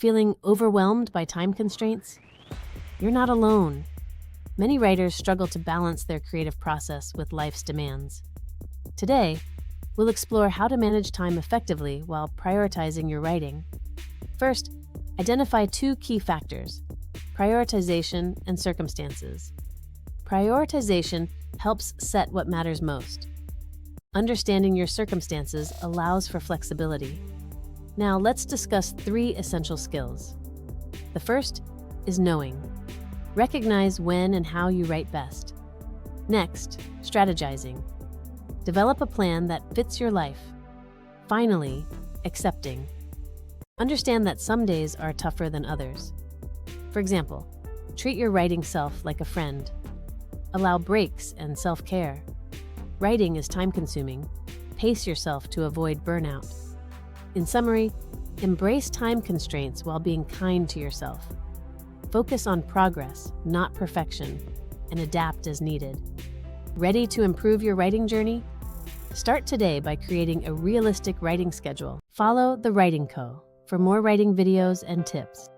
Feeling overwhelmed by time constraints? You're not alone. Many writers struggle to balance their creative process with life's demands. Today, we'll explore how to manage time effectively while prioritizing your writing. First, identify two key factors: prioritization and circumstances. Prioritization helps set what matters most. Understanding your circumstances allows for flexibility. Now, let's discuss 3 essential skills. The first is knowing. Recognize when and how you write best. Next, strategizing. Develop a plan that fits your life. Finally, accepting. Understand that some days are tougher than others. For example, treat your writing self like a friend. Allow breaks and self-care. Writing is time-consuming. Pace yourself to avoid burnout. In summary, embrace time constraints while being kind to yourself. Focus on progress, not perfection, and adapt as needed. Ready to improve your writing journey? Start today by creating a realistic writing schedule. Follow The Writing Co. for more writing videos and tips.